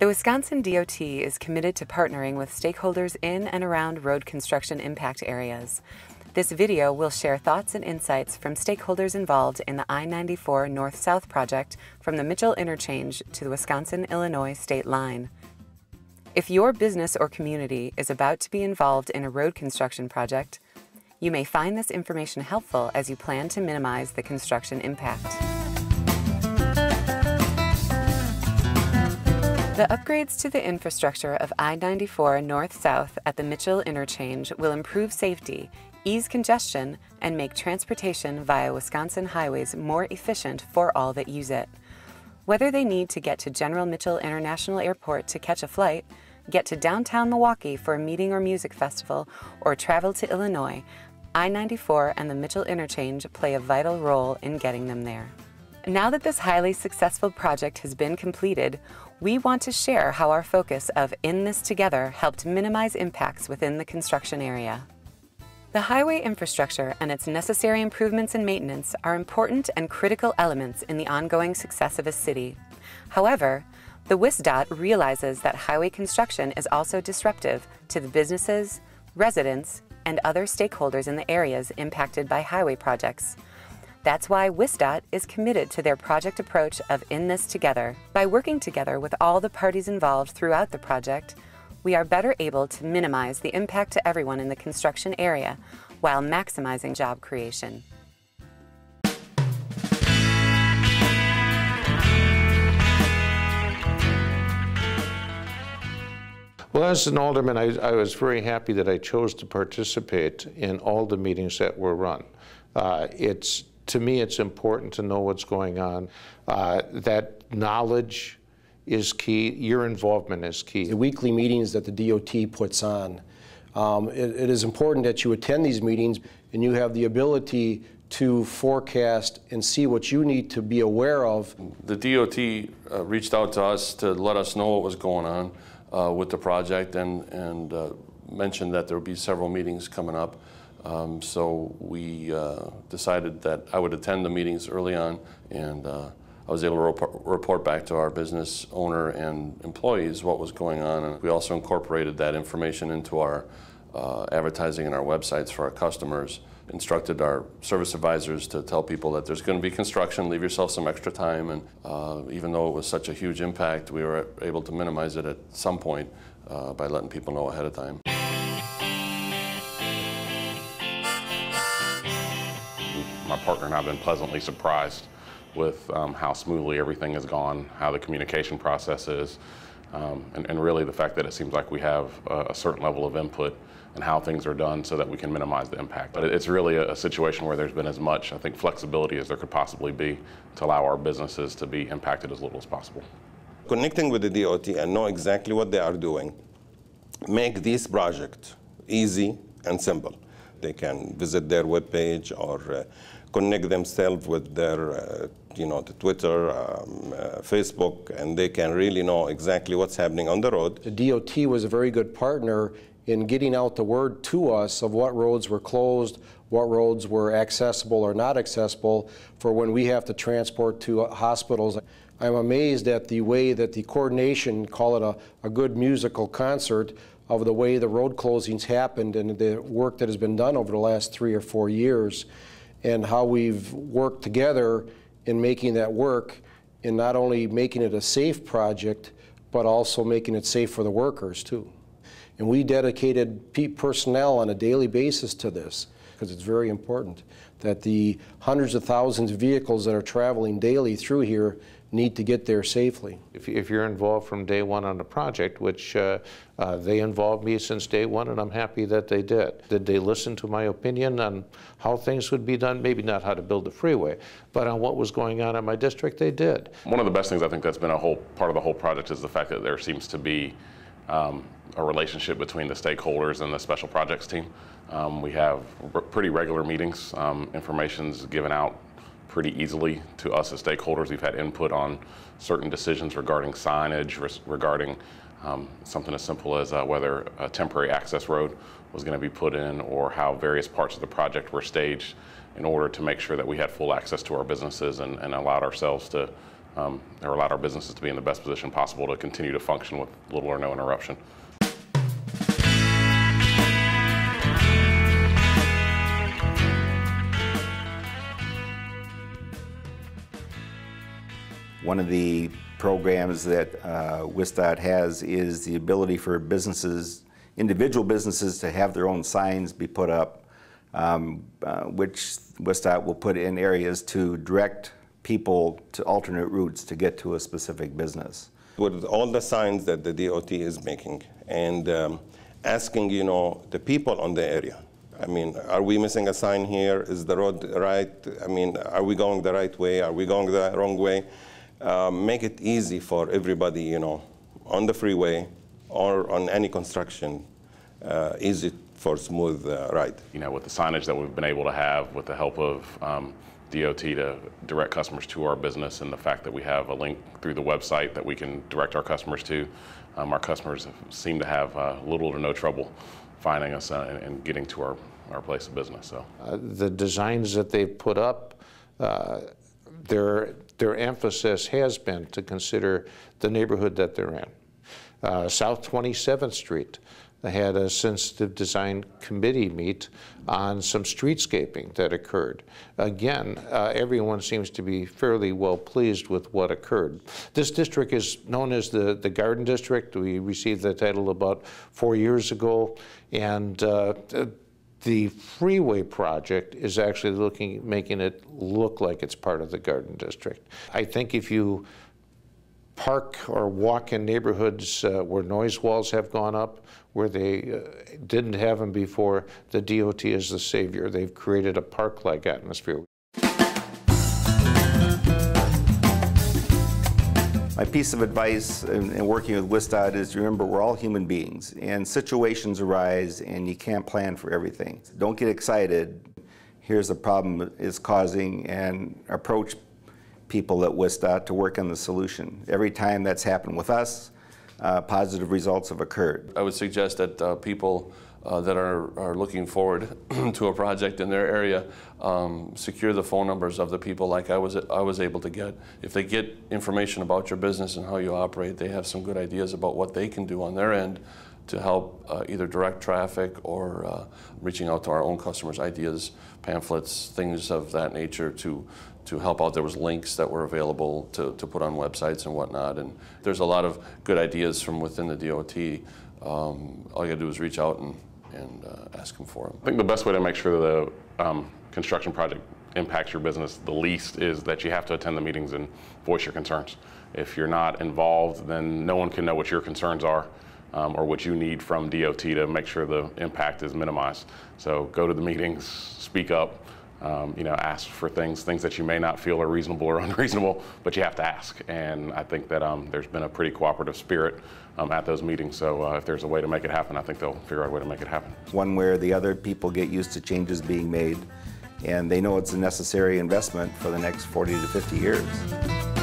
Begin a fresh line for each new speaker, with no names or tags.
The Wisconsin DOT is committed to partnering with stakeholders in and around road construction impact areas. This video will share thoughts and insights from stakeholders involved in the I-94 North-South project from the Mitchell interchange to the Wisconsin-Illinois state line. If your business or community is about to be involved in a road construction project, you may find this information helpful as you plan to minimize the construction impact. The upgrades to the infrastructure of I-94 North-South at the Mitchell interchange will improve safety, ease congestion, and make transportation via Wisconsin highways more efficient for all that use it. Whether they need to get to General Mitchell International Airport to catch a flight, get to downtown Milwaukee for a meeting or music festival, or travel to Illinois, I-94 and the Mitchell interchange play a vital role in getting them there. Now that this highly successful project has been completed, we want to share how our focus of In This Together helped minimize impacts within the construction area. The highway infrastructure and its necessary improvements and maintenance are important and critical elements in the ongoing success of a city. However, the WisDOT realizes that highway construction is also disruptive to the businesses, residents, and other stakeholders in the areas impacted by highway projects. That's why WisDOT is committed to their project approach of In This Together. By working together with all the parties involved throughout the project, we are better able to minimize the impact to everyone in the construction area while maximizing job creation.
Well, as an alderman, I was very happy that I chose to participate in all the meetings that were run. To me, it's important to know what's going on. That knowledge is key. Your involvement is key.
The weekly meetings that the DOT puts on, it is important that you attend these meetings and you have the ability to forecast and see what you need to be aware of.
The DOT reached out to us to let us know what was going on with the project and mentioned that there would be several meetings coming up. So we decided that I would attend the meetings early on, and I was able to report back to our business owner and employees what was going on. And we also incorporated that information into our advertising and our websites for our customers. Instructed our service advisors to tell people that there's going to be construction, leave yourself some extra time, and even though it was such a huge impact, we were able to minimize it at some point by letting people know ahead of time.
My partner and I have been pleasantly surprised with how smoothly everything has gone, how the communication process is, and really the fact that it seems like we have a certain level of input and how things are done so that we can minimize the impact. But it's really a situation where there's been as much, I think, flexibility as there could possibly be to allow our businesses to be impacted as little as possible.
Connecting with the DOT and know exactly what they are doing make this project easy and simple. They can visit their webpage or connect themselves with their, the Twitter, Facebook, and they can really know exactly what's happening on the road.
The DOT was a very good partner in getting out the word to us of what roads were closed, what roads were accessible or not accessible for when we have to transport to hospitals. I'm amazed at the way that the coordination, call it a good musical concert, of the way the road closings happened and the work that has been done over the last 3 or 4 years, and how we've worked together in making that work, in not only making it a safe project, but also making it safe for the workers too. And we dedicated personnel on a daily basis to this, because it's very important that the hundreds of thousands of vehicles that are traveling daily through here need to get there safely.
If you're involved from day one on the project, which they involved me since day one, and I'm happy that they did. Did they listen to my opinion on how things would be done? Maybe not how to build the freeway, but on what was going on in my district, they did.
One of the best things I think that's been a whole part of the whole project is the fact that there seems to be a relationship between the stakeholders and the special projects team. We have pretty regular meetings. Information's given out pretty easily to us as stakeholders. We've had input on certain decisions regarding signage, regarding something as simple as whether a temporary access road was going to be put in, or how various parts of the project were staged in order to make sure that we had full access to our businesses and allowed ourselves to that allowed our businesses to be in the best position possible to continue to function with little or no interruption.
One of the programs that WisDOT has is the ability for businesses, individual businesses, to have their own signs be put up, which WisDOT will put in areas to direct people to alternate routes to get to a specific business.
With all the signs that the DOT is making and asking, the people on the area, I mean, are we missing a sign here? Is the road right? I mean, are we going the right way? Are we going the wrong way? Make it easy for everybody, on the freeway or on any construction, easy for smooth ride.
With the signage that we've been able to have with the help of DOT to direct customers to our business, and the fact that we have a link through the website that we can direct our customers to, our customers seem to have little or no trouble finding us and getting to our place of business. So
the designs that they've put up, their emphasis has been to consider the neighborhood that they're in. South 27th Street had a sensitive design committee meet on some streetscaping that occurred. Again, everyone seems to be fairly well pleased with what occurred. This district is known as the Garden District. We received the title about 4 years ago, and the freeway project is actually making it look like it's part of the Garden District. I think if you park or walk in neighborhoods where noise walls have gone up, where they didn't have them before, the DOT is the savior. They've created a park-like atmosphere.
My piece of advice in working with WisDOT is to remember we're all human beings, and situations arise and you can't plan for everything. Don't get excited. Here's the problem it's causing, and approach people at WisDOT to work on the solution. Every time that's happened with us, positive results have occurred.
I would suggest that people that are looking forward to a project in their area secure the phone numbers of the people like I was able to get. If they get information about your business and how you operate, they have some good ideas about what they can do on their end to help either direct traffic or reaching out to our own customers, ideas, pamphlets, things of that nature to help out. There was links that were available to put on websites and whatnot, and there's a lot of good ideas from within the DOT. All you gotta do is reach out and ask them for them.
I think the best way to make sure the construction project impacts your business the least is that you have to attend the meetings and voice your concerns. If you're not involved, then no one can know what your concerns are or what you need from DOT to make sure the impact is minimized. So go to the meetings, speak up, ask for things that you may not feel are reasonable or unreasonable, but you have to ask. And I think that there's been a pretty cooperative spirit at those meetings. So if there's a way to make it happen, I think they'll figure out a way to make it happen.
One way or the other, people get used to changes being made, and they know it's a necessary investment for the next 40 to 50 years.